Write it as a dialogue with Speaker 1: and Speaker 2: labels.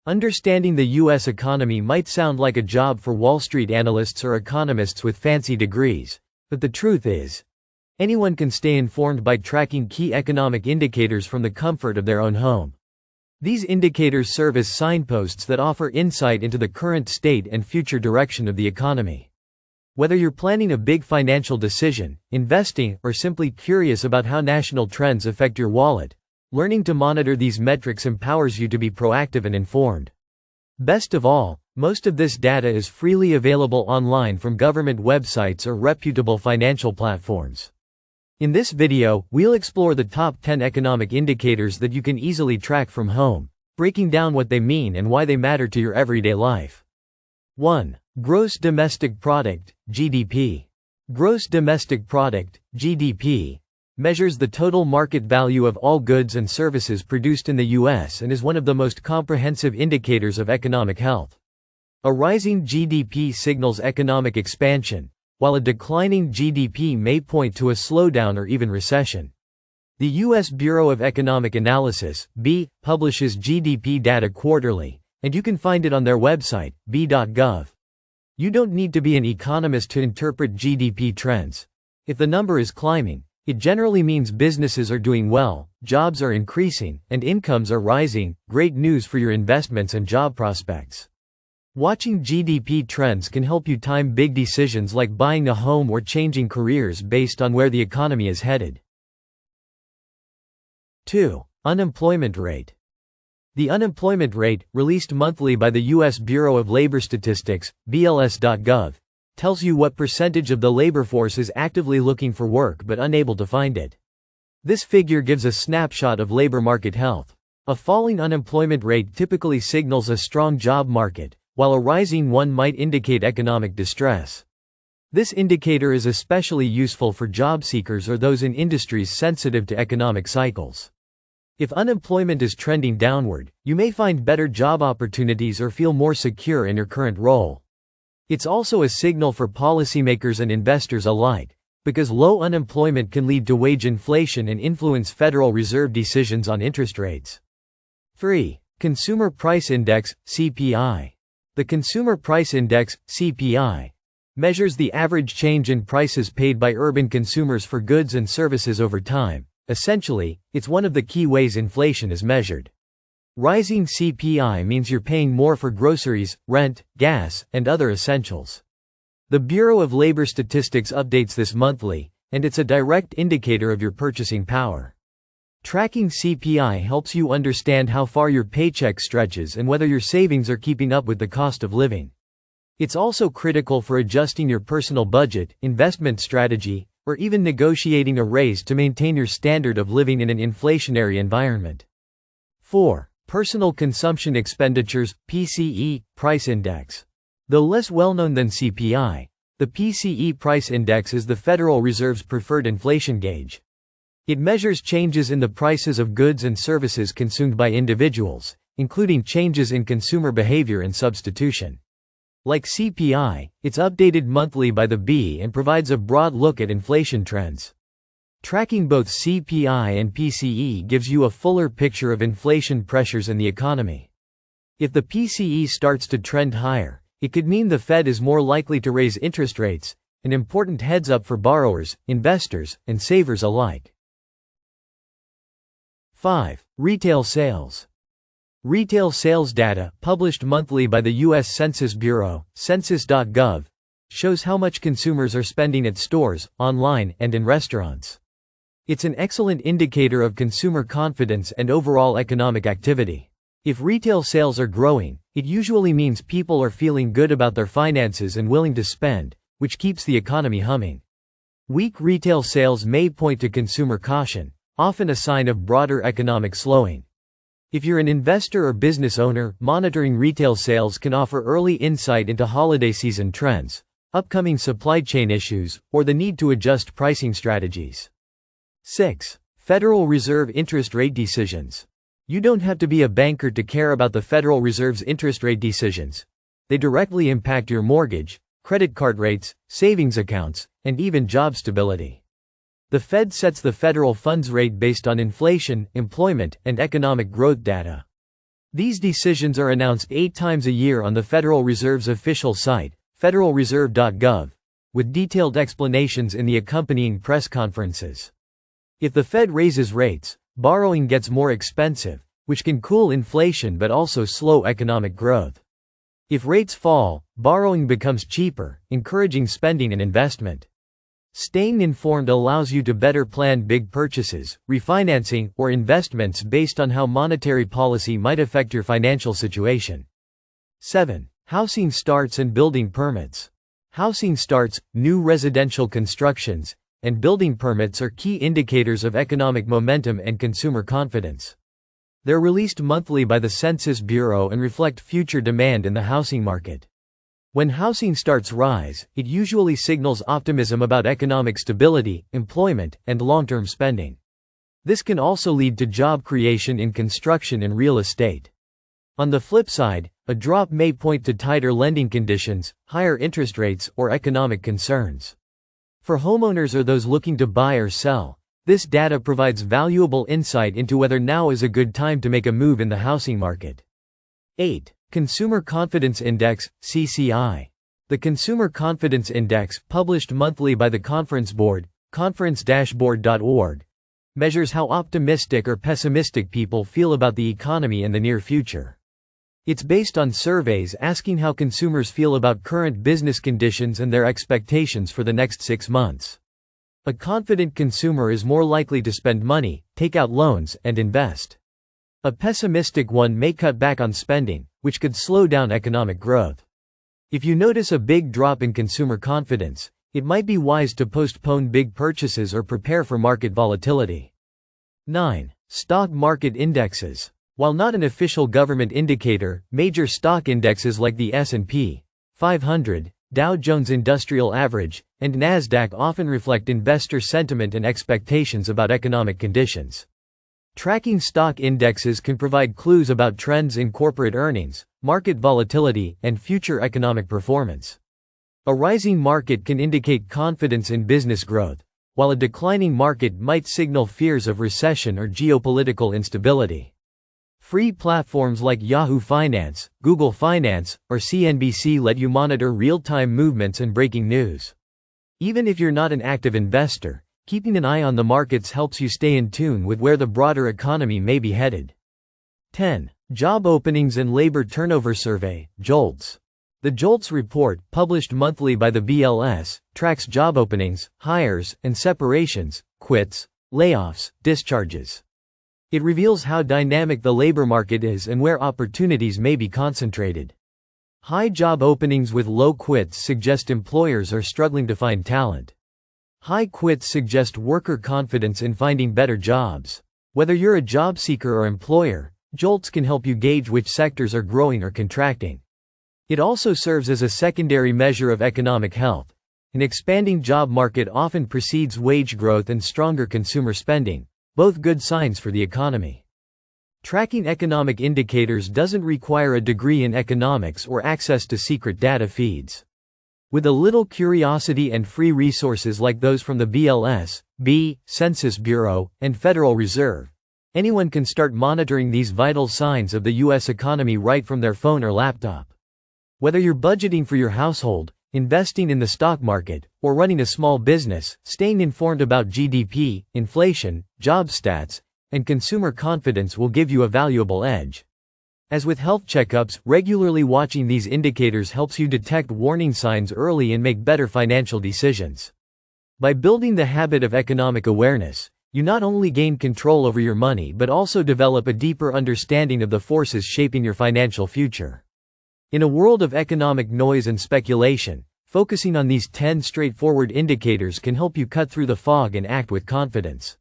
Speaker 1: Understanding the U.S. economy might sound like a job for Wall Street analysts or economists with fancy degrees, but the truth is, anyone can stay informed by tracking key economic indicators from the comfort of their own home. These indicators serve as signposts that offer insight into the current state and future direction of the economy. Whether you're planning a big financial decision, investing, or simply curious about how national trends affect your wallet, learning to monitor these metrics empowers you to be proactive and informed. Best of all, most of this data is freely available online from government websites or reputable financial platforms. In this video, we'll explore the top 10 economic indicators that you can easily track from home, breaking down what they mean and why they matter to your everyday life. 1. Gross Domestic Product, GDP. Gross Domestic Product, GDP, measures the total market value of all goods and services produced in the U.S. and is one of the most comprehensive indicators of economic health. A rising GDP signals economic expansion, while a declining GDP may point to a slowdown or even recession. The U.S. Bureau of Economic Analysis, BEA, publishes GDP data quarterly, and you can find it on their website, bea.gov. You don't need to be an economist to interpret GDP trends. If the number is climbing, it generally means businesses are doing well, jobs are increasing, and incomes are rising. Great news for your investments and job prospects. Watching GDP trends can help you time big decisions like buying a home or changing careers based on where the economy is headed. 2. Unemployment rate. The unemployment rate, released monthly by the U.S. Bureau of Labor Statistics, BLS.gov, tells you what percentage of the labor force is actively looking for work but unable to find it. This figure gives a snapshot of labor market health. A falling unemployment rate typically signals a strong job market, while a rising one might indicate economic distress. This indicator is especially useful for job seekers or those in industries sensitive to economic cycles. If unemployment is trending downward, you may find better job opportunities or feel more secure in your current role. It's also a signal for policymakers and investors alike, because low unemployment can lead to wage inflation and influence Federal Reserve decisions on interest rates. 3. Consumer Price Index, CPI. The Consumer Price Index, CPI, measures the average change in prices paid by urban consumers for goods and services over time. Essentially, it's one of the key ways inflation is measured. Rising CPI means you're paying more for groceries, rent, gas, and other essentials. The Bureau of Labor Statistics updates this monthly, and it's a direct indicator of your purchasing power. Tracking CPI helps you understand how far your paycheck stretches and whether your savings are keeping up with the cost of living. It's also critical for adjusting your personal budget, investment strategy, or even negotiating a raise to maintain your standard of living in an inflationary environment. 4. Personal Consumption Expenditures, PCE, Price Index. Though less well-known than CPI, the PCE Price Index is the Federal Reserve's preferred inflation gauge. It measures changes in the prices of goods and services consumed by individuals, including changes in consumer behavior and substitution. Like CPI, it's updated monthly by the BEA and provides a broad look at inflation trends. Tracking both CPI and PCE gives you a fuller picture of inflation pressures in the economy. If the PCE starts to trend higher, it could mean the Fed is more likely to raise interest rates, an important heads-up for borrowers, investors, and savers alike. 5. Retail sales. Retail sales data, published monthly by the U.S. Census Bureau, census.gov, shows how much consumers are spending at stores, online, and in restaurants. It's an excellent indicator of consumer confidence and overall economic activity. If retail sales are growing, it usually means people are feeling good about their finances and willing to spend, which keeps the economy humming. Weak retail sales may point to consumer caution, often a sign of broader economic slowing. If you're an investor or business owner, monitoring retail sales can offer early insight into holiday season trends, upcoming supply chain issues, or the need to adjust pricing strategies. 6. Federal Reserve interest rate decisions. You don't have to be a banker to care about the Federal Reserve's interest rate decisions. They directly impact your mortgage, credit card rates, savings accounts, and even job stability. The Fed sets the federal funds rate based on inflation, employment, and economic growth data. These decisions are announced 8 times a year on the Federal Reserve's official site, federalreserve.gov, with detailed explanations in the accompanying press conferences. If the Fed raises rates, borrowing gets more expensive, which can cool inflation but also slow economic growth. If rates fall, borrowing becomes cheaper, encouraging spending and investment. Staying informed allows you to better plan big purchases, refinancing, or investments based on how monetary policy might affect your financial situation. 7. Housing starts and building permits. Housing starts, new residential constructions, and building permits are key indicators of economic momentum and consumer confidence. They're released monthly by the Census Bureau and reflect future demand in the housing market. When housing starts rise, it usually signals optimism about economic stability, employment, and long-term spending. This can also lead to job creation in construction and real estate. On the flip side, a drop may point to tighter lending conditions, higher interest rates, or economic concerns. For homeowners or those looking to buy or sell, this data provides valuable insight into whether now is a good time to make a move in the housing market. 8. Consumer Confidence Index, CCI. The Consumer Confidence Index, published monthly by the Conference Board, conference-board.org, measures how optimistic or pessimistic people feel about the economy in the near future. It's based on surveys asking how consumers feel about current business conditions and their expectations for the next 6 months. A confident consumer is more likely to spend money, take out loans, and invest. A pessimistic one may cut back on spending, which could slow down economic growth. If you notice a big drop in consumer confidence, it might be wise to postpone big purchases or prepare for market volatility. 9. Stock market indexes. While not an official government indicator, major stock indexes like the S&P 500, Dow Jones Industrial Average, and Nasdaq often reflect investor sentiment and expectations about economic conditions. Tracking stock indexes can provide clues about trends in corporate earnings, market volatility, and future economic performance. A rising market can indicate confidence in business growth, while a declining market might signal fears of recession or geopolitical instability. Free platforms like Yahoo Finance, Google Finance, or CNBC let you monitor real-time movements and breaking news. Even if you're not an active investor, keeping an eye on the markets helps you stay in tune with where the broader economy may be headed. 10. Job Openings and Labor Turnover Survey, JOLTS. The JOLTS report, published monthly by the BLS, tracks job openings, hires, and separations, quits, layoffs, discharges. It reveals how dynamic the labor market is and where opportunities may be concentrated. High job openings with low quits suggest employers are struggling to find talent. High quits suggest worker confidence in finding better jobs. Whether you're a job seeker or employer, JOLTS can help you gauge which sectors are growing or contracting. It also serves as a secondary measure of economic health. An expanding job market often precedes wage growth and stronger consumer spending, both good signs for the economy. Tracking economic indicators doesn't require a degree in economics or access to secret data feeds. With a little curiosity and free resources like those from the BLS, Census Bureau, and Federal Reserve, anyone can start monitoring these vital signs of the U.S. economy right from their phone or laptop. Whether you're budgeting for your household, investing in the stock market, or running a small business, staying informed about GDP, inflation, job stats, and consumer confidence will give you a valuable edge. As with health checkups, regularly watching these indicators helps you detect warning signs early and make better financial decisions. By building the habit of economic awareness, you not only gain control over your money but also develop a deeper understanding of the forces shaping your financial future. In a world of economic noise and speculation, focusing on these 10 straightforward indicators can help you cut through the fog and act with confidence.